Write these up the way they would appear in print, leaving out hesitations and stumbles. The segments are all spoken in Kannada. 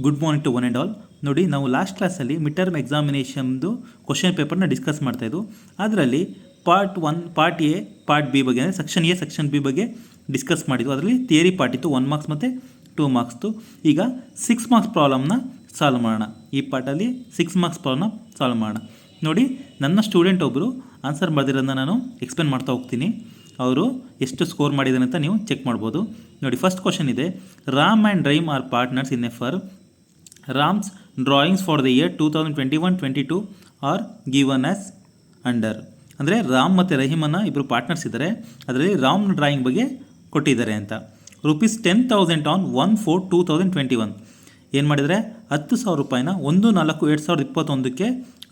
Good morning to one and all. ನೋಡಿ, ನಾವು ಲಾಸ್ಟ್ ಕ್ಲಾಸಲ್ಲಿ ಮಿಡ್ ಟರ್ಮ್ ಎಕ್ಸಾಮಿನೇಷನ್ದು ಕ್ವಶನ್ ಪೇಪರ್ನ ಡಿಸ್ಕಸ್ ಮಾಡ್ತಾಯಿದ್ದು. ಅದರಲ್ಲಿ part 1, part A, part B ಬಗ್ಗೆ, ಅಂದರೆ ಸೆಕ್ಷನ್ ಎ, ಸೆಕ್ಷನ್ ಬಿ ಬಗ್ಗೆ ಡಿಸ್ಕಸ್ ಮಾಡಿದ್ವು. ಅದರಲ್ಲಿ ಥಿಯರಿ ಪಾರ್ಟ್ ಇತ್ತು, 1 ಮಾರ್ಕ್ಸ್ ಮತ್ತು 2 ಮಾರ್ಕ್ಸ್ದು. ಈಗ 6 ಮಾರ್ಕ್ಸ್ ಪ್ರಾಬ್ಲಮ್ನ ಸಾಲ್ವ್ ಮಾಡೋಣ. ಈ ಪಾರ್ಟಲ್ಲಿ 6 ಮಾರ್ಕ್ಸ್ ಪ್ರಾಬ್ಲಮ್ನ ಸಾಲ್ವ್ ಮಾಡೋಣ. ನೋಡಿ, ನನ್ನ ಸ್ಟೂಡೆಂಟ್ ಒಬ್ಬರು ಆನ್ಸರ್ ಬರೆದಿರೋದನ್ನ ನಾನು ಎಕ್ಸ್ಪ್ಲೇನ್ ಮಾಡ್ತಾ ಹೋಗ್ತೀನಿ. ಅವರು ಎಷ್ಟು ಸ್ಕೋರ್ ಮಾಡಿದ್ದಾರೆ ಅಂತ ನೀವು ಚೆಕ್ ಮಾಡ್ಬೋದು. ನೋಡಿ, ಫಸ್ಟ್ ಕ್ವಶನ್ ಇದೆ, Ram and Rahim are partners in a firm. ರಾಮ್ಸ್ drawings for the year 2021-22 are given as under. ಅಂದರೆ ರಾಮ್ ಮತ್ತು ರಹೀಮನ್ನ ಇಬ್ಬರು ಪಾರ್ಟ್ನರ್ಸ್ ಇದ್ದಾರೆ. ಅದರಲ್ಲಿ ರಾಮ್ ಡ್ರಾಯಿಂಗ್ ಬಗ್ಗೆ ಕೊಟ್ಟಿದ್ದಾರೆ ಅಂತ. ₹10,000 ಆನ್ 1/4/2021. ಏನು ಮಾಡಿದರೆ, 10,000 ರೂಪಾಯಿನ 1/4/2021ಕ್ಕೆ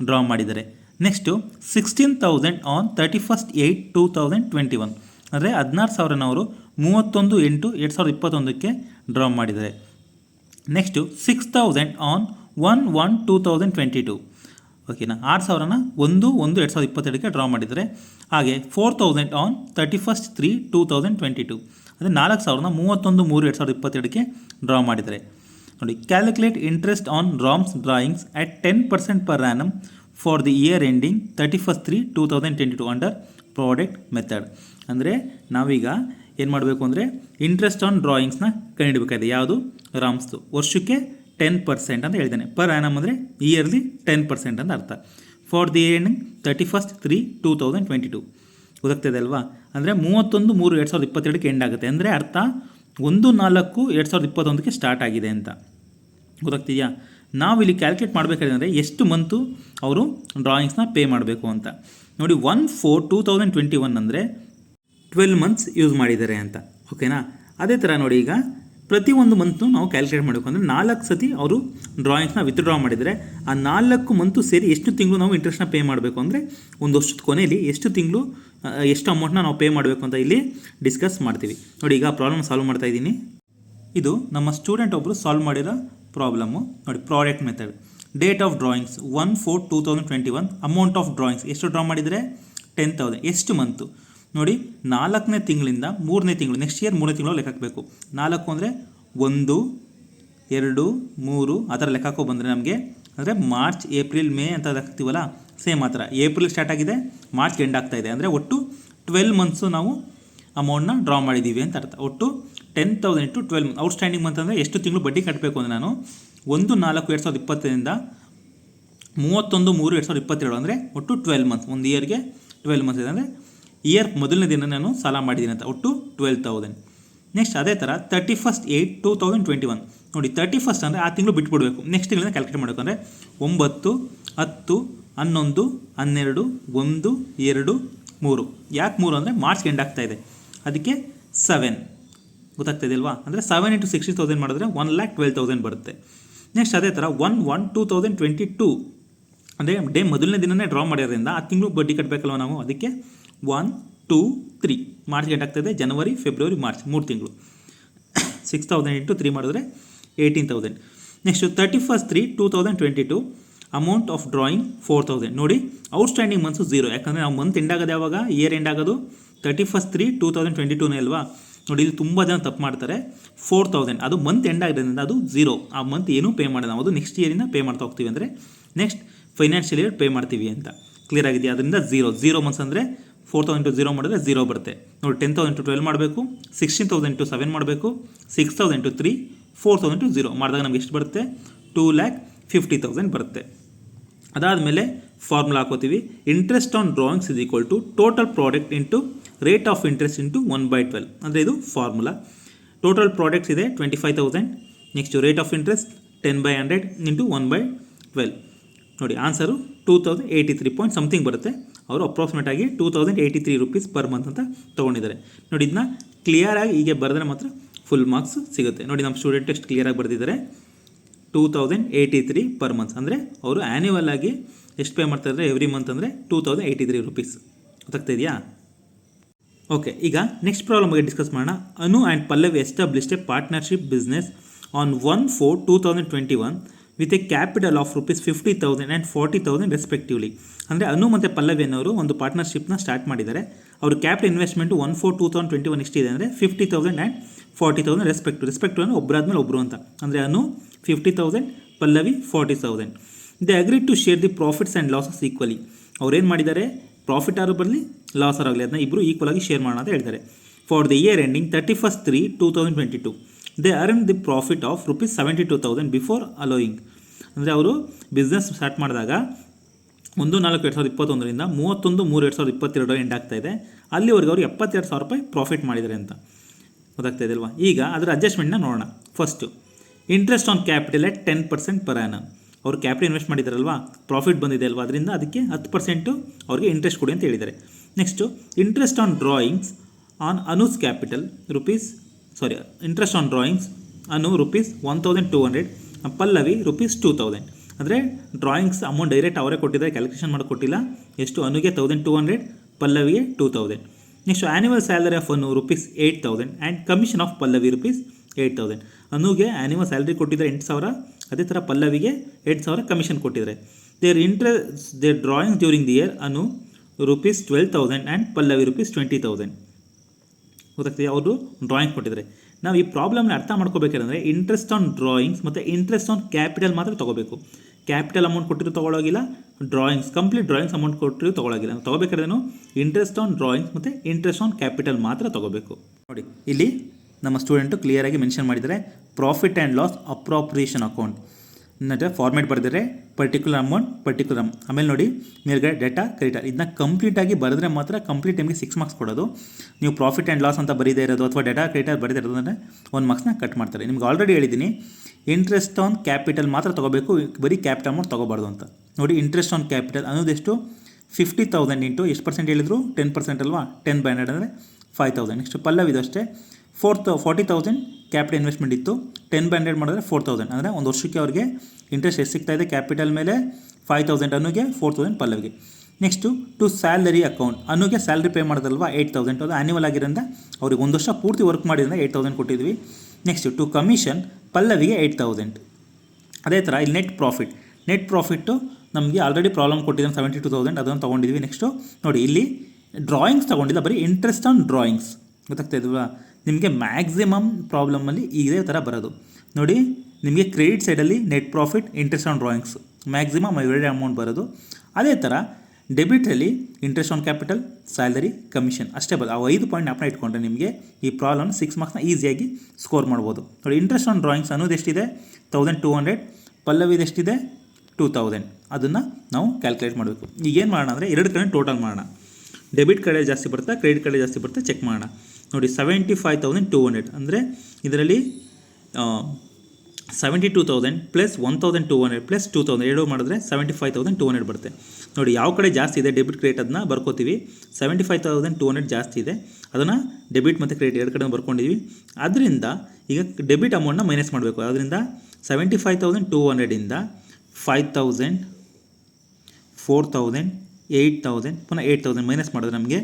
ಡ್ರಾ ಮಾಡಿದ್ದಾರೆ. Next 16,000 on 31/8/2021. ಅಂದರೆ 16,000 ಅವರು 31/8/2021ಕ್ಕೆ ಡ್ರಾ ಮಾಡಿದ್ದಾರೆ. Next 6,000 on 1/1/2022. ಓಕೆನಾ, 6,000ನ 1/1/2022ಕ್ಕೆ ಡ್ರಾ ಮಾಡಿದ್ದಾರೆ. ಹಾಗೆ 4,000 ಆನ್ 31/3/2022. ಅಂದರೆ 4,000ನ 31/3/2022ಕ್ಕೆ ಡ್ರಾ ಮಾಡಿದ್ದಾರೆ. ನೋಡಿ, calculate interest on RAMs drawings at 10% per annum for the year ending 31/3/2022 under product method. ಅಂದರೆ ನಾವೀಗ ಏನು ಮಾಡಬೇಕು ಅಂದರೆ ಇಂಟ್ರೆಸ್ಟ್ ಆನ್ ಡ್ರಾಯಿಂಗ್ಸ್ನ ಕಂಡುಹಿಡಬೇಕಾಗಿದೆ. ಯಾವುದು? ರಾಮ್ಸ್ದು. ವರ್ಷಕ್ಕೆ 10% ಅಂತ ಹೇಳಿದ್ದಾನೆ. ಪರ್ ಆ್ಯನಮ್ ಅಂದರೆ ಇಯರ್ಲಿ 10% ಅಂತ ಅರ್ಥ. For the year ending 31/3/2022. ಗೊತ್ತಾಗ್ತದೆ ಅಲ್ವಾ? ಅಂದರೆ 31/3/2022ಕ್ಕೆ ಎಂಡ್ ಆಗುತ್ತೆ. ಅಂದರೆ ಅರ್ಥ 1/4/2021ಕ್ಕೆ ಸ್ಟಾರ್ಟ್ ಆಗಿದೆ ಅಂತ. ಗೊತ್ತಾಗ್ತಿದೆಯಾ? ನಾವಿಲ್ಲಿ ಕ್ಯಾಲ್ಕುಲೇಟ್ ಮಾಡಬೇಕಾದ್ರೆ ಎಷ್ಟು ಮಂತು ಅವರು ಡ್ರಾಯಿಂಗ್ಸ್ನ ಪೇ ಮಾಡಬೇಕು ಅಂತ. ನೋಡಿ, 1/4/2021 ಅಂದರೆ 12 ಮಂತ್ಸ್ ಯೂಸ್ ಮಾಡಿದ್ದಾರೆ ಅಂತ. ಓಕೆನಾ? ಅದೇ ಥರ ನೋಡಿ, ಈಗ ಪ್ರತಿಯೊಂದು ಮಂತು ನಾವು ಕ್ಯಾಲ್ಕುಲೇಟ್ ಮಾಡಬೇಕು. ಅಂದರೆ 4 ಸತಿ ಅವರು ಡ್ರಾಯಿಂಗ್ಸ್ನ ವಿತ್ಡ್ರಾ ಮಾಡಿದರೆ ಆ 4 ಮಂತು ಸೇರಿ ಎಷ್ಟು ತಿಂಗಳು ನಾವು ಇಂಟ್ರೆಸ್ಟ್ನ ಪೇ ಮಾಡಬೇಕು, ಅಂದರೆ ಒಂದು ವರ್ಷದ ಕೊನೆಯಲ್ಲಿ ಎಷ್ಟು ತಿಂಗಳು ಎಷ್ಟು ಅಮೌಂಟ್ನ ನಾವು ಪೇ ಮಾಡಬೇಕು ಅಂತ ಇಲ್ಲಿ ಡಿಸ್ಕಸ್ ಮಾಡ್ತೀವಿ. ನೋಡಿ, ಈಗ ಪ್ರಾಬ್ಲಮ್ ಸಾಲ್ವ್ ಮಾಡ್ತಾ ಇದ್ದೀನಿ. ಇದು ನಮ್ಮ ಸ್ಟೂಡೆಂಟ್ ಒಬ್ಬರು ಸಾಲ್ವ್ ಮಾಡಿರೋ ಪ್ರಾಬ್ಲಮ್ಮು. ನೋಡಿ, product method. Date of drawings 1/4/2021. Amount of drawings ಎಷ್ಟು ಡ್ರಾ ಮಾಡಿದರೆ 10,000. ಎಷ್ಟು ಮಂತು? ನೋಡಿ, 4ನೇ ತಿಂಗಳಿಂದ 3ನೇ ತಿಂಗಳು, ನೆಕ್ಸ್ಟ್ ಇಯರ್ 3ನೇ ತಿಂಗಳು ಲೆಕ್ಕ ಹಾಕಬೇಕು. 4 ಅಂದರೆ 1, 2, 3 ಆ ಥರ ಲೆಕ್ಕ ಹಾಕೋ ಬಂದರೆ ನಮಗೆ, ಅಂದರೆ ಮಾರ್ಚ್, ಏಪ್ರಿಲ್, ಮೇ ಅಂತ ಹಾಕ್ತೀವಲ್ಲ, ಸೇಮ್ ಆ ಥರ. ಏಪ್ರಿಲ್ ಸ್ಟಾರ್ಟ್ ಆಗಿದೆ, ಮಾರ್ಚ್ ಎಂಡ್ ಆಗ್ತಾ ಇದೆ. ಅಂದರೆ ಒಟ್ಟು 12 ಮಂತ್ಸು ನಾವು ಅಮೌಂಟ್ನ ಡ್ರಾ ಮಾಡಿದ್ದೀವಿ ಅಂತ ಅರ್ಥ. ಒಟ್ಟು 10,000 ಇಂಟು 12 ಔಟ್ಸ್ಟ್ಯಾಂಡಿಂಗ್ ಮಂತ್ ಅಂದರೆ ಎಷ್ಟು ತಿಂಗಳು ಬಡ್ಡಿ ಕಟ್ಟಬೇಕು ಅಂದರೆ ನಾನು 1/4/2020ರಿಂದ 31/3/2022 ಅಂದರೆ ಒಟ್ಟು 12 ಮಂತ್ಸ್. ಒಂದು ಇಯರ್ಗೆ 12 ಮಂತ್ಸ್ ಇದೆ. ಅಂದರೆ ಇಯರ್ ಮೊದಲನೇ ದಿನ ನಾನು ಸಾಲ ಮಾಡಿದ್ದೀನಿ ಅಂತ. ಒಟ್ಟು 12,000. ನೆಕ್ಸ್ಟ್ ಅದೇ ಥರ 31/8/2021. ನೋಡಿ, 31st ಅಂದರೆ ಆ ತಿಂಗಳು ಬಿಟ್ಬಿಡಬೇಕು. ನೆಕ್ಸ್ಟ್ ತಿಂಗಳಿಂದ ಕ್ಯಾಲ್ಕುಲೇಟ್ ಮಾಡಬೇಕು. ಅಂದರೆ 9, 10, 11, 12, 1, 2, 3. ಯಾಕೆ 3 ಅಂದರೆ ಮಾರ್ಚ್ ಎಂಡ್ ಆಗ್ತಾ ಇದೆ, ಅದಕ್ಕೆ 7. ಗೊತ್ತಾಗ್ತಾಯಿದೆ ಅಲ್ವಾ? ಅಂದರೆ 7 × 60,000 ಮಾಡಿದ್ರೆ 1,12,000 ಬರುತ್ತೆ. ನೆಕ್ಸ್ಟ್ ಅದೇ ಥರ 1/1/2022 ಅಂದರೆ ಡೇ ಮೊದಲನೇ ದಿನನೇ ಡ್ರಾ ಮಾಡಿರೋದ್ರಿಂದ ಆ ತಿಂಗಳು ಬಡ್ಡಿ ಕಟ್ಟಬೇಕಲ್ವ ನಾವು, ಅದಕ್ಕೆ 1, 2, 3 ಮಾರ್ಚ್ ಎಂಡ್ ಆಗ್ತಾಯಿದೆ. ಜನವರಿ, ಫೆಬ್ರವರಿ, ಮಾರ್ಚ್ 3 ತಿಂಗಳು. 6,000 × 3 ಮಾಡಿದ್ರೆ 18,000. Next 31/3/2022 amount of drawing 4,000. ನೋಡಿ, ಔಟ್ಸ್ಟ್ಯಾಂಡಿಂಗ್ ಮಂತ್ಸು 0. ಯಾಕಂದರೆ ನಾವು ಮಂತ್ ಎಂಡ್ ಆಗೋದು ಯಾವಾಗ? ಇಯರ್ ಎಂಡ್ ಆಗೋದು 31/3/2022 ಅಲ್ವಾ? ನೋಡಿ, ಇಲ್ಲಿ ತುಂಬ ಜನ ತಪ್ಪು ಮಾಡ್ತಾರೆ. 4,000 ಅದು ಮಂತ್ ಎಂಡ್ ಆಗಿರೋದ್ರಿಂದ ಅದು 0. ಆ ಮಂತ್ ಏನೂ ಪೇ ಮಾಡೋದು ನಾವು, ಅದು ನೆಕ್ಸ್ಟ್ ಇಯರಿಂದ ಪೇ ಮಾಡ್ತಾ ಹೋಗ್ತೀವಿ. ಅಂದರೆ ನೆಕ್ಸ್ಟ್ ಫೈನಾನ್ಷಿಯಲ್ ಇಯರ್ ಪೇ ಮಾಡ್ತೀವಿ ಅಂತ. ಕ್ಲಿಯರ್ ಆಗಿದೆಯಾ? ಅದರಿಂದ 0 ಮಂತ್ಸ್ ಅಂದರೆ 4,000 × 0 ಮಾಡಿದ್ರೆ 0 ಬರುತ್ತೆ. ನೋಡಿ, 10,000 × 12 ಮಾಡಬೇಕು, 16,000 × 7 ಮಾಡಬೇಕು, 6,000 × 3, 4,000 × 0 ಮಾಡಿದಾಗ ನಮ್ಗೆ ಎಷ್ಟು ಬರುತ್ತೆ? 2,50,000 ಬರುತ್ತೆ. ಅದಾದಮೇಲೆ ಫಾರ್ಮುಲಾ ಹಾಕೋತೀವಿ. Interest on drawings is equal to total product into rate of interest into 1/12. ಅಂದರೆ ಇದು ಫಾರ್ಮುಲಾ. ಟೋಟಲ್ ಪ್ರಾಡಕ್ಟ್ಸ್ ಇದೆ 25,000. Next rate of interest 10/100 into 1/12. ನೋಡಿ, ಆನ್ಸರು 2,083 ಪಾಯಿಂಟ್ ಸಮಥಿಂಗ್ ಬರುತ್ತೆ. ಅವರು ಅಪ್ರಾಕ್ಸಿಮೇಟ್ ಆಗಿ 2,083 ರೂಪೀಸ್ ಪರ್ ಮಂತ್ ಅಂತ ತೊಗೊಂಡಿದ್ದಾರೆ. ನೋಡಿ, ಇದನ್ನ ಕ್ಲಿಯರಾಗಿ ಹೀಗೆ ಬರೆದ್ರೆ ಮಾತ್ರ ಫುಲ್ ಮಾರ್ಕ್ಸ್ ಸಿಗುತ್ತೆ. ನೋಡಿ, ನಮ್ಮ ಸ್ಟೂಡೆಂಟ್ ಎಷ್ಟು ಕ್ಲಿಯರಾಗಿ ಬರೆದಿದ್ದಾರೆ. 2,083 ಪರ್ ಮಂತ್. ಅಂದರೆ ಅವರು ಆ್ಯನ್ಯುವಲ್ ಆಗಿ ಎಷ್ಟು ಪೇ ಮಾಡ್ತಾಯಿದ್ದಾರೆ ಎವ್ರಿ ಮಂತ್ ಅಂದರೆ 2,083 ರೂಪೀಸ್. ಗೊತ್ತಾಗ್ತಾ ಇದೆಯಾ? ಓಕೆ, ಈಗ ನೆಕ್ಸ್ಟ್ ಪ್ರಾಬ್ಲಮ್ ಬಗ್ಗೆ ಡಿಸ್ಕಸ್ ಮಾಡೋಣ. Anu and Pallavi established a partnership business on 1/4/2021 with a capital of ₹50,000 and 40,000 respectively. ಅಂದರೆ ಅನು ಮತ್ತು ಪಲ್ಲವಿ ಅನ್ನೋರು ಒಂದು ಪಾರ್ಟ್ನರ್ಶಿಪ್ನ ಸ್ಟಾರ್ಟ್ ಮಾಡಿದ್ದಾರೆ. ಅವರು ಕ್ಯಾಪಿಟಲ್ ಇನ್ವೆಸ್ಟ್ಮೆಂಟು 1/4/2021 ಎಷ್ಟಿದೆ ಅಂದರೆ 50,000 ಆ್ಯಂಡ್ 40,000 ರೆಸ್ಪೆಕ್ಟಿವ್ ಅಂದರೆ ಒಬ್ಬರಾದ್ಮೇಲೆ ಒಬ್ಬರು ಅಂತ. ಅಂದರೆ Anu 50,000, Pallavi 40,000. They agree to share the profits and losses equally. ಅವ್ರೇನು ಮಾಡಿದ್ದಾರೆ, ಪ್ರಾಫಿಟ್ ಆರು ಬರಲಿ ಲಾಸ್ ಆಗಲಿ ಅದನ್ನ ಇಬ್ಬರು ಈಕ್ವಲ್ ಆಗಿ ಶೇರ್ ಮಾಡೋಣ ಅಂತ ಹೇಳ್ತಾರೆ. For the year ending 31/3/2022 they earn the profit of ₹72,000 before allowing. ಅಂದರೆ ಅವರು ಬಿಸ್ನೆಸ್ ಸ್ಟಾರ್ಟ್ ಮಾಡಿದಾಗ 1/4/2021ರಿಂದ 31/3/2022 ಎಂಡ್ ಆಗ್ತಾ ಇದೆ. ಅಲ್ಲಿವರೆಗೆ ಅವರು ₹72,000 ಪ್ರಾಫಿಟ್ ಮಾಡಿದ್ದಾರೆ ಅಂತ ಗೊತ್ತಾಗ್ತಾ ಇದೆ ಅಲ್ವಾ. ಈಗ ಅದರ ಅಡ್ಜಸ್ಟ್ಮೆಂಟ್ನ ನೋಡೋಣ. First interest on capital at 10% per annum. ಅವರು ಕ್ಯಾಪಿಟಲ್ ಇನ್ವೆಸ್ಟ್ ಮಾಡಿದಾರಲ್ವಾ, ಪ್ರಾಫಿಟ್ ಬಂದಿದೆ ಅಲ್ವಾ, ಅದರಿಂದ ಅದಕ್ಕೆ 10% ಅವ್ರಿಗೆ ಇಂಟ್ರೆಸ್ಟ್ ಕೊಡಿ ಅಂತ ಹೇಳಿದ್ದಾರೆ. Next interest on drawings on ಅನುಸ್ capital interest on drawings Anu ₹1,200, Pallavi ₹2,000. ಅಂದರೆ ಡ್ರಾಯಿಂಗ್ಸ್ ಅಮೌಂಟ್ ಡೈರೆಕ್ಟ್ ಅವರೇ ಕೊಟ್ಟಿದ್ದಾರೆ, ಕ್ಯಾಲ್ಕುಲೇಷನ್ ಮಾಡಿ ಕೊಟ್ಟಿಲ್ಲ. ಎಷ್ಟು, ಅನುಗೆ 1,200, ಪಲ್ಲವಿಗೆ 2,000. Next annual salary of Anu ₹8,000 and commission of Pallavi ₹8,000. ಅನುಗೆ ಆ್ಯನ್ಯುವಲ್ ಸ್ಯಾಲರಿ ಕೊಟ್ಟಿದ್ದಾರೆ 8,000, ಅದೇ ಥರ ಪಲ್ಲವಿಗೆ 8,000 ಕಮಿಷನ್ ಕೊಟ್ಟಿದ್ದಾರೆ. Their drawing during the year Anu ₹12,000 and Pallavi ₹20,000. ಗೊತ್ತಾಗ್ತದೆ, ಅವರು ಡ್ರಾಯಿಂಗ್ ಕೊಟ್ಟಿದ್ದಾರೆ. ನಾವು ಈ ಪ್ರಾಬ್ಲಮ್ನ ಅರ್ಥ ಮಾಡ್ಕೋಬೇಕಾದ್ರೆ ಇಂಟ್ರೆಸ್ಟ್ ಆನ್ ಡ್ರಾಯಿಂಗ್ಸ್ ಮತ್ತು ಇಂಟ್ರೆಸ್ಟ್ ಆನ್ ಕ್ಯಾಪಿಟಲ್ ಮಾತ್ರ ತೊಗೋಬೇಕು. ಕ್ಯಾಪಿಟಲ್ ಅಮೌಂಟ್ ಕೊಟ್ಟಿರೋ ತೊಗೊಳೋಗಿಲ್ಲ, ಡ್ರಾಯಿಂಗ್ಸ್ ಕಂಪ್ಲೀಟ್ ಡ್ರಾಯಿಂಗ್ಸ್ ಅಮೌಂಟ್ ಕೊಟ್ಟಿರೋ ತೊಗೊಳೋಗಿಲ್ಲ. ನಾವು ತೊಗೋಬೇಕಾದ್ರೇನು ಇಂಟ್ರೆಸ್ಟ್ ಆನ್ ಡ್ರಾಯಿಂಗ್ಸ್ ಮತ್ತು ಇಂಟ್ರೆಸ್ಟ್ ಆನ್ ಕ್ಯಾಪಿಟಲ್ ಮಾತ್ರ ತೊಗೋಬೇಕು. ನೋಡಿ ಇಲ್ಲಿ ನಮ್ಮ ಸ್ಟೂಡೆಂಟು ಕ್ಲಿಯರಾಗಿ ಮೆನ್ಷನ್ ಮಾಡಿದ್ದಾರೆ, profit and loss appropriation account ಅಂದರೆ ಫಾರ್ಮೇಟ್ ಬರೆದಿದ್ದಾರೆ, ಪರ್ಟಿಕ್ಯುಲರ್ ಅಮೌಂಟ್ ಆಮೇಲೆ ನೋಡಿ ಮೇಲ್ಗಡೆ ಡೇಟಾ ಕ್ರೆಡಿಟರ್. ಇದನ್ನ ಕಂಪ್ಲೀಟಾಗಿ ಬರೆದ್ರೆ ಮಾತ್ರ ಕಂಪ್ಲೀಟ್ ಟೈಮ್ಗೆ 6 ಮಾರ್ಕ್ಸ್ ಕೊಡೋದು. ನೀವು ಪ್ರಾಫಿಟ್ ಆ್ಯಂಡ್ ಲಾಸ್ ಅಂತ ಬರೀದೇ ಇರೋದು ಅಥವಾ ಡೇಟಾ ಕ್ರೆಡಿಟರ್ ಬರೀದೇ ಇರೋದು ಅಂದರೆ 1 ಮಾರ್ಕ್ಸ್ನ ಕಟ್ ಮಾಡ್ತಾರೆ. ನಿಮ್ಗೆ ಆಲ್ರೆಡಿ ಹೇಳಿದ್ದೀನಿ ಇಂಟ್ರೆಸ್ಟ್ ಆನ್ ಕ್ಯಾಪಿಟಲ್ ಮಾತ್ರ ತೊಗೋಬೇಕು, ಬರೀ ಕ್ಯಾಪಿಟಲ್ ಅಮೌಂಟ್ ತೊಗೋಬಾರ್ದು ಅಂತ. ನೋಡಿ ಇಂಟ್ರೆಸ್ಟ್ ಆನ್ ಕ್ಯಾಪಿಟಲ್ ಅನ್ನೋದೆಷ್ಟು 50,000 ಇಂಟು ಎಷ್ಟು ಪರ್ಸೆಂಟ್ ಹೇಳಿದ್ರು 10% ಅಲ್ವಾ, 10/100 ಅಂದರೆ 5,000. ನೆಕ್ಸ್ಟ್ ಪಲ್ಲವಿದು ಅಷ್ಟೇ 40,000 ಕ್ಯಾಪಿಟಲ್ ಇನ್ವೆಸ್ಟ್ಮೆಂಟ್ ಇತ್ತು, 10/100 ಮಾಡಿದ್ರೆ 4,000. ಅಂದರೆ ಒಂದು ವರ್ಷಕ್ಕೆ ಅವ್ರಿಗೆ ಇಂಟ್ರೆಸ್ಟ್ ಎಷ್ಟು ಸಿಗ್ತಾ ಇದೆ ಕ್ಯಾಪಿಟಲ್ ಮೇಲೆ 5,000 ಅನ್ನುಗೆ, 4,000 ಪಲ್ಲವಿಗೆ. ನೆಕ್ಸ್ಟು ಟು ಸ್ಯಾಲರಿ ಅಕೌಂಟ್ ಅನ್ನುಗೆ ಸ್ಯಾಲ್ರಿ ಪೇ ಮಾಡೋದಲ್ವಾ 8,000, ಅದು ಆ್ಯನ್ಯುವಲ್ ಆಗಿರೋದ್ರಿಂದ ಅವ್ರಿಗೆ ಒಂದು ವರ್ಷ ಪೂರ್ತಿ ವರ್ಕ್ ಮಾಡಿದ್ರೆ 8,000 ಕೊಟ್ಟಿದ್ವಿ. ನೆಕ್ಸ್ಟು ಟು ಕಮಿಷನ್ ಪಲ್ಲವಿಗೆ 8,000. ಅದೇ ಥರ ಇಲ್ಲಿ ನೆಟ್ ಪ್ರಾಫಿಟ್ಟು ನಮಗೆ ಆಲ್ರೆಡಿ ಪ್ರಾಬ್ಲಮ್ ಕೊಟ್ಟಿದ್ದಾನೆ 72,000, ಅದನ್ನು ತೊಗೊಂಡಿದ್ವಿ. ನೆಕ್ಸ್ಟು ನೋಡಿ ಇಲ್ಲಿ ಡ್ರಾಯಿಂಗ್ಸ್ ತೊಗೊಂಡಿಲ್ಲ, ಬರೀ ಇಂಟ್ರೆಸ್ಟ್ ಆನ್ ಡ್ರಾಯಿಂಗ್ಸ್. ಗೊತ್ತಾಗ್ತಾ ಇದ್ವಾ, ನಿಮಗೆ ಮ್ಯಾಕ್ಸಿಮಮ್ ಪ್ರಾಬ್ಲಮಲ್ಲಿ ಇದೇ ಥರ ಬರೋದು. ನೋಡಿ ನಿಮಗೆ ಕ್ರೆಡಿಟ್ ಸೈಡಲ್ಲಿ net profit, interest on drawings maximum everyday amount ಬರೋದು. ಅದೇ ಥರ ಡೆಬಿಟಲ್ಲಿ interest on capital, salary, commission ಅಷ್ಟೇ ಬರೋದು. ಆ 5 ಪಾಯಿಂಟ್ ಜ್ಞಾಪನ ಇಟ್ಕೊಂಡ್ರೆ ನಿಮಗೆ ಈ ಪ್ರಾಬ್ಲಮ್ 6 ಮಾರ್ಕ್ಸ್ನ ಈಸಿಯಾಗಿ ಸ್ಕೋರ್ ಮಾಡ್ಬೋದು. ನೋಡಿ ಇಂಟ್ರೆಸ್ಟ್ ಆನ್ ಡ್ರಾಯಿಂಗ್ಸ್ ಅನ್ನೋದು ಎಷ್ಟಿದೆ 1,200, ಪಲ್ಲವಿದು ಎಷ್ಟಿದೆ 2,000. ಅದನ್ನು ನಾವು ಕ್ಯಾಲ್ಕುಲೇಟ್ ಮಾಡಬೇಕು. ಈಗ ಏನು ಮಾಡೋಣ ಅಂದರೆ 2 ಕಡೆ ಟೋಟಲ್ ಮಾಡೋಣ. ಡೆಬಿಟ್ ಕಡೆ ಜಾಸ್ತಿ ಬರುತ್ತೆ, ಕ್ರೆಡಿಟ್ ಕಡೆ ಜಾಸ್ತಿ ಬರುತ್ತೆ, ಚೆಕ್ ಮಾಡೋಣ. ನೋಡಿ 75,200 ಅಂದರೆ ಇದರಲ್ಲಿ 72,000 ಪ್ಲಸ್ 1,200 ಪ್ಲಸ್ 2,000 ಎರಡು ಮಾಡಿದ್ರೆ 75,200 ಬರುತ್ತೆ. ನೋಡಿ ಯಾವ ಕಡೆ ಜಾಸ್ತಿ ಇದೆ ಡೆಬಿಟ್ ಕ್ರೆಡಿಟ್ ಅದನ್ನ ಬರ್ಕೋತೀವಿ. 75,200 ಜಾಸ್ತಿ ಇದೆ, ಅದನ್ನು ಡೆಬಿಟ್ ಮತ್ತು ಕ್ರೆಡಿಟ್ ಎರಡು ಕಡೆ ಬರ್ಕೊಂಡಿದ್ದೀವಿ. ಅದರಿಂದ ಈಗ ಡೆಬಿಟ್ ಅಮೌಂಟ್ನ ಮೈನಸ್ ಮಾಡಬೇಕು. ಅದರಿಂದ 75,200ಇಂದ 5,000, 4,000, 8,000 ಪುನಃ 8,000 ಮೈನಸ್ ಮಾಡಿದ್ರೆ ನಮಗೆ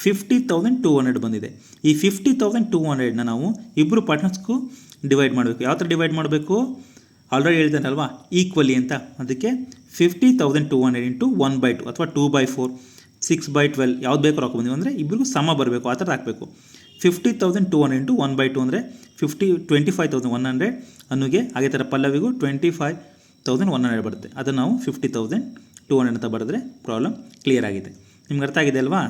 50,200 ಬಂದಿದೆ. ಈ 50,200ನ ನಾವು ಇಬ್ಬರು ಪಾರ್ಟ್ನರ್ಸ್ಗೂ ಡಿವೈಡ್ ಮಾಡಬೇಕು. ಯಾವ ಥರ ಡಿವೈಡ್ ಮಾಡಬೇಕು, ಆಲ್ರೆಡಿ ಹೇಳ್ತಾನಲ್ವಾ ಈಕ್ವಲಿ ಅಂತ. ಅದಕ್ಕೆ 50,200 ಇಂಟು 1/2 ಅಥವಾ 2/4, 6/12 ಯಾವ್ದು ಬೇಕು ಹಾಕೊಂಡ್ಬಂದಿವಿ ಅಂದರೆ ಇಬ್ಬರಿಗೂ ಸಮ ಬರಬೇಕು, ಆ ಥರ ಹಾಕಬೇಕು. 50,200 ಇಂಟು 1/2 ಅಂದರೆ 25,100 ಅನ್ನುಗೆ. ಹಾಗೆ ಥರ ಪಲ್ಲವಿಗೂ 25,100 ಬರುತ್ತೆ. ಅದನ್ನು ನಾವು 50,200 ಅಂತ ಬರೆದ್ರೆ ಪ್ರಾಬ್ಲಮ್ ಕ್ಲಿಯರ್ ಆಗಿದೆ. ನಿಮ್ಗೆ ಅರ್ಥ ಆಗಿದೆ ಅಲ್ವಾ?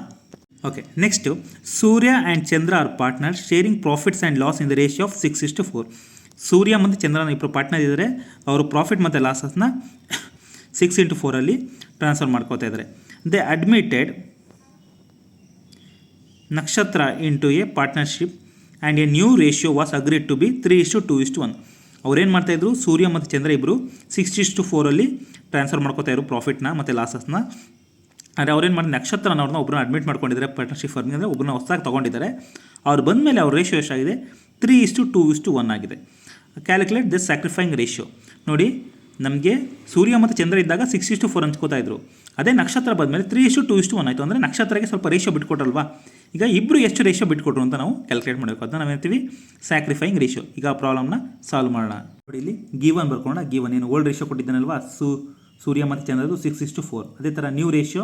Okay, next Surya and Chandra are partner sharing profits and loss in the ratio of 6:4. Surya ಮತ್ತು ಚಂದ್ರನ ಇಬ್ಬರು ಪಾರ್ಟ್ನರ್ ಇದ್ದಾರೆ, ಅವರು ಪ್ರಾಫಿಟ್ ಮತ್ತು ಲಾಸಸ್ನ 6:4 ಟ್ರಾನ್ಸ್ಫರ್ ಮಾಡ್ಕೋತಾ ಇದ್ದಾರೆ. They admitted Nakshatra into a partnership and a new ratio was agreed to be 3:2:1. ಅವ್ರೇನು ಮಾಡ್ತಾಯಿದ್ರು, ಸೂರ್ಯ ಮತ್ತು ಚಂದ್ರ ಇಬ್ಬರು 6:4 ಟ್ರಾನ್ಸ್ಫರ್ ಮಾಡ್ಕೋತಾ ಇದ್ರು ಪ್ರಾಫಿಟ್ನ ಮತ್ತು ಲಾಸಸ್ನ. ಅಂದರೆ ಅವ್ರೇನು ಮಾಡಿ ನಕ್ಷತ್ರ ಅವ್ರನ್ನ ಒಬ್ಬರನ್ನ ಅಡ್ಮಿಟ್ ಮಾಡ್ಕೊಂಡಿದ್ದಾರೆ ಪಾರ್ಟ್ನರ್ಶಿಪ್ ಫರ್ಮಿಂಗ್, ಅಂದರೆ ಒಬ್ಬರನ್ನ ಹೊಸದಾಗಿ ತೊಗೊಂಡಿದ್ದಾರೆ. ಅವ್ರು ಬಂದ ಮೇಲೆ ಅವ್ರ ರೇಷಿಯೋ ಎಷ್ಟಾಗಿದೆ 3:2:1 ಆಗಿದೆ. Calculate this sacrificing ratio. ನೋಡಿ ನಮಗೆ ಸೂರ್ಯ ಮತ್ತು ಚಂದ್ರ ಇದ್ದಾಗ 6:4 ಹಂಚ್ಕೋತಾ ಇದ್ರು. ಅದೇ ನಕ್ಷತ್ರ ಬಂದಮೇಲೆ 3:2:1 ಆಯಿತು. ಅಂದರೆ ನಕ್ಷತ್ರಕ್ಕೆ ಸ್ವಲ್ಪ ರೇಷಿಯೋ ಬಿಟ್ಕೊಟ್ರಲ್ವಾ. ಈಗ ಇಬ್ಬರು ಎಷ್ಟು ರೇಷಿಯೋ ಬಿಟ್ಕೊಟ್ರು ಅಂತ ನಾವು ಕ್ಯಾಲ್ಕುಲೇಟ್ ಮಾಡಬೇಕು. ಅದನ್ನ ನಾವು ಹೇಳ್ತೀವಿ ಸ್ಯಾಕ್ರಿಫೈಯಿಂಗ್ ರೇಷಿಯೋ. ಈಗ ಆ ಪ್ರಾಬ್ಲಮ್ನ ಸಾಲ್ವ್ ಮಾಡೋಣ. ನೋಡಿ ಇಲ್ಲಿ ಗಿವನ್ ಬರ್ಕೊಳ್ಳೋಣ. ಗಿವನ್ ಏನು ಓಲ್ಡ್ ರೇಷಿಯೋ ಕೊಟ್ಟಿದ್ದಾನಲ್ವಾ, ಸೂರ್ಯ ಮತ್ತು ಚಂದ್ರದು 6:4. ಅದೇ ಥರ ನ್ಯೂ ರೇಷಿಯೋ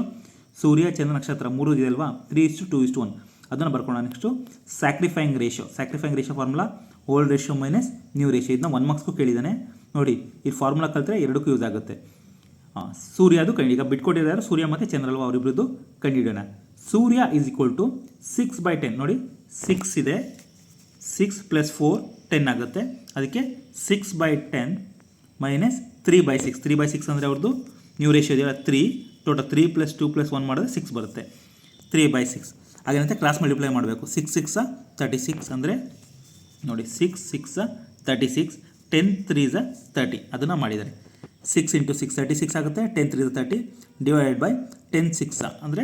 ಸೂರ್ಯ ಚಂದ್ರ ನಕ್ಷತ್ರ 3 ಇದೆ ಅಲ್ವಾ, 3:2:1 ಅದನ್ನು ಬರ್ಕೊಳ್ಳೋಣ. Next sacrificing ratio formula old ratio minus new ratio. ಇದನ್ನ 1 ಮಾರ್ಕ್ಸ್ಗೂ ಕೇಳಿದ್ದಾನೆ. ನೋಡಿ ಈ ಫಾರ್ಮುಲಾ ಕಲಿತ್ರೆ ಎರಡಕ್ಕೂ ಯೂಸ್ ಆಗುತ್ತೆ. ಸೂರ್ಯದು ಈಗ ಬಿಟ್ಕೊಟ್ಟಿದ್ದಾರೆ ಸೂರ್ಯ ಮತ್ತು ಚಂದ್ರ ಅಲ್ವಾ, ಅವರಿಬ್ರದ್ದು ಕಂಡುಹಿಡಿಯೋಣ. ಸೂರ್ಯ ಈಸ್ ಈಕ್ವಲ್ ಟು 6/10. ನೋಡಿ 6 ಇದೆ, 6 + 4 10 ಆಗುತ್ತೆ. ಅದಕ್ಕೆ 6/10 ಮೈನಸ್ 3/6. 3/6 ಅಂದರೆ ಅವ್ರದ್ದು ನ್ಯೂ ರೇಷಿಯೋ ಇದೆಯಲ್ಲ 3, ಟೋಟಲ್ 3 + 2 + 1 ಮಾಡಿದ್ರೆ 6 ಬರುತ್ತೆ. 3/6 ಹಾಗೇನಂತೆ ಕ್ರಾಸ್ ಮಲ್ಟಿಪ್ಲೈ ಮಾಡಬೇಕು. 6 6 36 ಅಂದರೆ ನೋಡಿ 6 6 36, 10 3 30 ಅದನ್ನು ಮಾಡಿದ್ದಾರೆ. 6 × 6 36 ಆಗುತ್ತೆ, 10 3 30 ಡಿವೈಡೆಡ್ ಬೈ 10 6 ಅಂದರೆ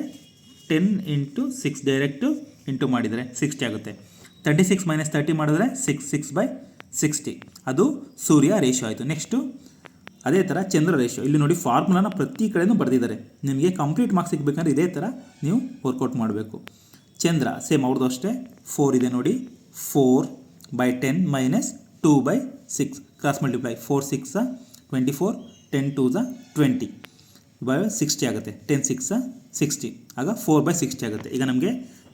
10 × 6 ಡೈರೆಕ್ಟು ಇಂಟು ಮಾಡಿದರೆ 60 ಆಗುತ್ತೆ. 36 - 30 ಮಾಡಿದ್ರೆ 6/60 ಅದು ಸೂರ್ಯ ರೇಷಿಯೋ ಆಯಿತು. ನೆಕ್ಸ್ಟು ಅದೇ ಥರ ಚಂದ್ರ ರೇಷಿಯೋ. ಇಲ್ಲಿ ನೋಡಿ ಫಾರ್ಮುಲಾನ ಪ್ರತಿ ಕಡೆಯೂ ಬರೆದಿದ್ದಾರೆ. ನಿಮಗೆ ಕಂಪ್ಲೀಟ್ ಮಾರ್ಕ್ಸ್ ಸಿಗಬೇಕಂದ್ರೆ ಇದೇ ಥರ ನೀವು ವರ್ಕೌಟ್ ಮಾಡಬೇಕು. ಚಂದ್ರ ಸೇಮ್ ಅವ್ರದ್ದು ಅಷ್ಟೇ 4 ಇದೆ ನೋಡಿ, 4/10 ಮೈನಸ್ 2/6 ಕ್ರಾಸ್ ಮಲ್ಟಿಪ್ಲೈ. 4 6 24, 10 2 20 60 ಆಗುತ್ತೆ. 10 6 60 ಆಗ 4/60 ಆಗುತ್ತೆ. ಈಗ ನಮಗೆ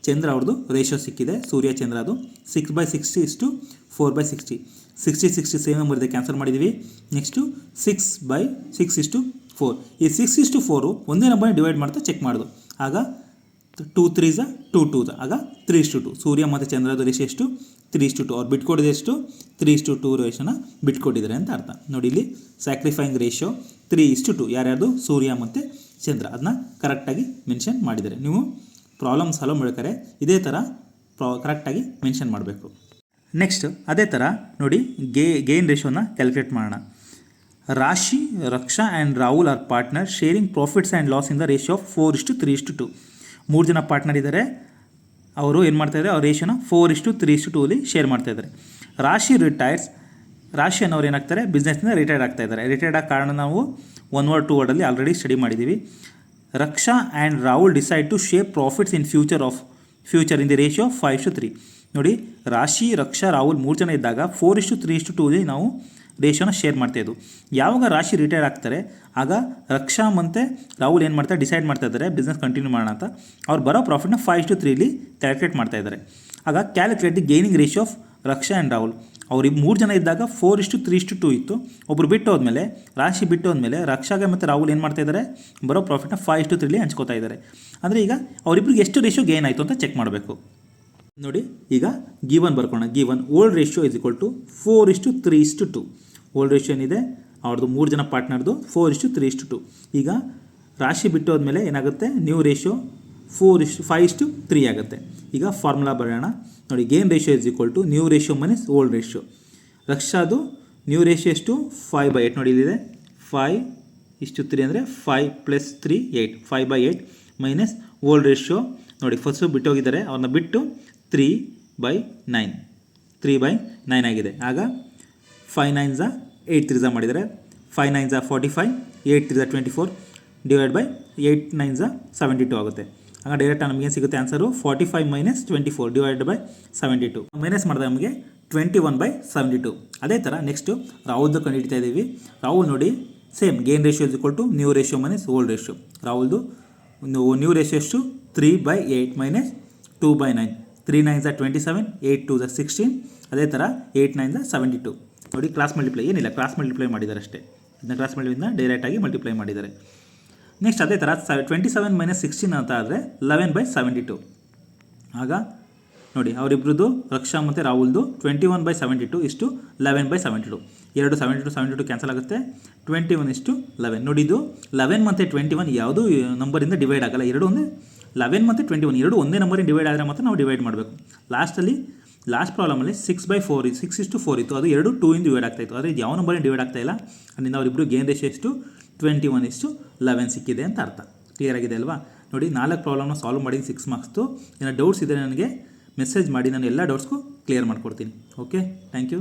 ಚಂದ್ರ ಅವ್ರದ್ದು ರೇಷಿಯೋ ಸಿಕ್ಕಿದೆ, ಸೂರ್ಯ ಚಂದ್ರ ಅದು 6/60 ಇಷ್ಟು 4/60. 60 60 ಸೇಮ್ ನಂಬರ್ ಇದೆ, ಕ್ಯಾನ್ಸಲ್ ಮಾಡಿದ್ದೀವಿ. ನೆಕ್ಸ್ಟು 6/6 ಇಷ್ಟು 4. ಈ 6 ಇಷ್ಟು 4 ಒಂದೇ ನಂಬರ್ನ ಡಿವೈಡ್ ಮಾಡ್ತಾ ಚೆಕ್ ಮಾಡೋದು. ಆಗ 2 3 2 2 ಆಗ 3:2. ಸೂರ್ಯ ಮತ್ತು ಚಂದ್ರದ ರೇಷಿಯೋ ಎಷ್ಟು 3:2. ಅವ್ರು ಬಿಟ್ಕೊಟ್ಟಿದೆ ಎಷ್ಟು 3:2 ರೇಷಿಯೋನ ಬಿಟ್ಕೊಟ್ಟಿದ್ದಾರೆ ಅಂತ ಅರ್ಥ. ನೋಡಿ ಇಲ್ಲಿ ಸ್ಯಾಕ್ರಿಫೈಯಿಂಗ್ ರೇಷಿಯೋ 3:2 ಯಾರ್ಯಾರ್ದು ಸೂರ್ಯ ಮತ್ತು ಚಂದ್ರ, ಅದನ್ನ ಕರೆಕ್ಟಾಗಿ ಮೆನ್ಷನ್ ಮಾಡಿದ್ದಾರೆ. ನೀವು ಪ್ರಾಬ್ಲಮ್ ಸಾಲ್ವ್ ಮಾಡ್ಬೇಕಾದ್ರೆ ಇದೇ ಥರ ಕರೆಕ್ಟಾಗಿ ಮೆನ್ಷನ್ ಮಾಡಬೇಕು. ನೆಕ್ಸ್ಟ್ ಅದೇ ಥರ ನೋಡಿ ಗೇನ್ ರೇಷಿಯೋನ ಕ್ಯಾಲ್ಕುಲೇಟ್ ಮಾಡೋಣ. Rashi, Raksha and Rahul are partner sharing profits and loss in the ratio of 4:3:2. 3 ಜನ ಪಾರ್ಟ್ನರ್ ಇದ್ದಾರೆ, ಅವರು ಏನು ಮಾಡ್ತಾಯಿದ್ದಾರೆ, ಅವ್ರ ರೇಷಿಯೋನ 4:3:2 ಅಲ್ಲಿ ಶೇರ್ ಮಾಡ್ತಾಯಿದ್ದಾರೆ. ರಾಶಿ ರಿಟೈರ್ಸ್, ರಾಶಿ ಅನ್ನೋರು ಏನಾಗ್ತಾರೆ ಬಿಸ್ನೆಸ್ನಿಂದ ರಿಟೈರ್ಡ್ ಆಗ್ತಾ ಇದ್ದಾರೆ. ರಿಟೈರ್ಡ್ ಆಗ ಕಾರಣ ನಾವು 1 word 2 word ಆಲ್ರೆಡಿ ಸ್ಟಡಿ ಮಾಡಿದ್ದೀವಿ. Raksha and Rahul decide to share profits in future in the ratio 5:3. ನೋಡಿ ರಾಶಿ, ರಕ್ಷಾ, ರಾಹುಲ್ 3 ಜನ ಇದ್ದಾಗ 4:3:2 ನಾವು ರೇಷಿಯೋನ ಶೇರ್ ಮಾಡ್ತಾಯಿದ್ದು. ಯಾವಾಗ ರಾಶಿ ರಿಟೈರ್ಡ್ ಆಗ್ತಾರೆ ಆಗ ರಕ್ಷಾ ಮತ್ತು ರಾಹುಲ್ ಏನು ಮಾಡ್ತಾರೆ ಡಿಸೈಡ್ ಮಾಡ್ತಾ ಇದ್ದಾರೆ ಬಿಸ್ನೆಸ್ ಕಂಟಿನ್ಯೂ ಮಾಡೋಣ ಅಂತ. ಅವ್ರು ಬರೋ ಪ್ರಾಫಿಟ್ನ 5:3 ಕ್ಯಾಲ್ಕುಲೇಟ್ ಮಾಡ್ತಾ ಇದ್ದಾರೆ. ಆಗ calculate the gaining ratio of Raksha and Rahul. ಅವ್ರಿಗೆ 3 ಜನ ಇದ್ದಾಗ 4:3:2 ಇತ್ತು. ಒಬ್ಬರು ಬಿಟ್ಟು ಹೋದ್ಮೇಲೆ, ರಾಶಿ ಬಿಟ್ಟು ಹೋದ್ಮೇಲೆ ರಕ್ಷಾಗೆ ಮತ್ತು ರಾಹುಲ್ ಏನು ಮಾಡ್ತಾ ಇದ್ದಾರೆ ಬರೋ ಪ್ರಾಫಿಟ್ನ 5:3 ಹಂಚ್ಕೋತಾ ಇದ್ದಾರೆ. ಅಂದರೆ ಈಗ ಅವರಿಬ್ಬರಿಗೆ ಎಷ್ಟು ರೇಷಿಯೋ ಗೇನ್ ಆಯಿತು ಅಂತ ಚೆಕ್ ಮಾಡಬೇಕು. ನೋಡಿ ಈಗ ಗಿವನ್ ಬರ್ಕೋಣ. Given old ratio is equal to 4:3:2. Old ratio ಏನಿದೆ ಅವ್ರದ್ದು 3 ಜನ ಪಾರ್ಟ್ನರ್ದು 4:3:2. ಈಗ ರಾಶಿ ಬಿಟ್ಟು ಹೋದ್ಮೇಲೆ ಏನಾಗುತ್ತೆ ನ್ಯೂ ರೇಷಿಯೋ 5:3 ಆಗುತ್ತೆ. ಈಗ ಫಾರ್ಮುಲಾ ಬರೋಣ. ನೋಡಿ gain ratio is equal to new ratio minus old ratio. ರಕ್ಷಾದು ನ್ಯೂ ರೇಷಿಯೋ ಎಷ್ಟು 5/8. ನೋಡಿ ಇಲ್ಲಿದೆ 5:3 ಅಂದರೆ 5 + 3 8, 5/8 ಮೈನಸ್ ಓಲ್ಡ್ ರೇಷಿಯೋ. ನೋಡಿ ಫಸ್ಟು ಬಿಟ್ಟು ಹೋಗಿದ್ದಾರೆ, ಅವ್ರನ್ನ ಬಿಟ್ಟು 3/9, 3/9 ಆಗಿದೆ. ಆಗ 5 9 8 3 ಮಾಡಿದ್ದಾರೆ. 5 9 45, 8 3 24 ಡಿವೈಡ್ ಬೈ 8 9 72 ಆಗುತ್ತೆ. ಆಗ ಡೈರೆಕ್ಟ್ ನಮಗೇನು ಸಿಗುತ್ತೆ ಆನ್ಸರು 45 - 24 ಡಿವೈಡ್ ಬೈ 72. ಮೈನಸ್ ಮಾಡಿದಾಗ ನಮಗೆ 21/72. ಅದೇ ಥರ ನೆಕ್ಸ್ಟು ರಾಹುಲ್ದು ಕಂಡು ಹಿಡಿತಾ ಇದ್ದೀವಿ. ರಾಹುಲ್ ನೋಡಿ same gain ratio is equal to new ratio minus old ratio. ರಾಹುಲ್ದು ನ್ಯೂ ರೇಷಿಯೋ ಎಷ್ಟು 3/8 ಮೈನಸ್ 2/9. 3 9 27, 8 2 16. ಅದೇ ಥರ 8 9 72. ನೋಡಿ ಕ್ರಾಸ್ ಮಲ್ಟಿಪ್ಲೈ ಏನಿಲ್ಲ, ಕ್ರಾಸ್ ಮಲ್ಟಿಪ್ಲೈ ಮಾಡಿದ್ದಾರೆ ಅಷ್ಟೇ. ಇದನ್ನ ಕ್ರಾಸ್ ಮಲ್ಟಿಪ್ಲೈನ ಡೈರೆಕ್ಟಾಗಿ ಮಲ್ಟಿಪ್ಲೈ ಮಾಡಿದ್ದಾರೆ. ನೆಕ್ಸ್ಟ್ ಅದೇ ಥರ 27 - 16 ಅಂತ ಆದರೆ 11/72. ಆಗ ನೋಡಿ ಅವರಿಬ್ಬರದು ರಕ್ಷಾ ಮತ್ತು ರಾಹುಲ್ದು 21/72 ಇಷ್ಟು 11/72. 2 72 ಕ್ಯಾನ್ಸಲ್ ಆಗುತ್ತೆ. 21:11. ನೋಡಿ ಇದು 11 ಮತ್ತು 21 ಯಾವುದೂ ನಂಬರಿಂದ ಡಿವೈಡ್ ಆಗಲ್ಲ. ಎರಡು ಒಂದೇ 11 ಮತ್ತು 21 ಎರಡು ಒಂದೇ ನಂಬರಿಂದ ಡಿವೈಡ್ ಆದರೆ ಮಾತ್ರ ನಾವು ಡಿವೈಡ್ ಮಾಡಬೇಕು. ಲಾಸ್ಟ್ ಪ್ರಾಬ್ಲಮಲ್ಲಿ 6/4 6:4 ಇತ್ತು, ಅದು 2 ಇಂದ ಡಿವೈಡ್ ಆಗ್ತಾಯಿತ್ತು. ಆದರೆ ಯಾವ ನಂಬರಿಂದ ಡಿವೈಡ್ ಆಗ್ತಾಯಿಲ್ಲ. ಅದರಿಂದ ಅವರಿಬ್ಬರು ಗೇನ್ ರೇಷಿಯೋ ಎಷ್ಟು 21:11 ಸಿಕ್ಕಿದೆ ಅಂತ ಅರ್ಥ. ಕ್ಲಿಯರ್ ಆಗಿದೆ ಅಲ್ವಾ? ನೋಡಿ 4 ಪ್ರಾಬ್ಲಮ್ನ ಸಾಲ್ವ್ ಮಾಡಿ 6 ಮಾರ್ಕ್ಸ್ದು. ಏನೋ ಡೌಟ್ಸ್ ಇದ್ದರೆ ನನಗೆ ಮೆಸೇಜ್ ಮಾಡಿ, ನಾನು ಎಲ್ಲ ಡೌಟ್ಸ್ಗೂ ಕ್ಲಿಯರ್ ಮಾಡಿಕೊಡ್ತೀನಿ. Okay, thank you.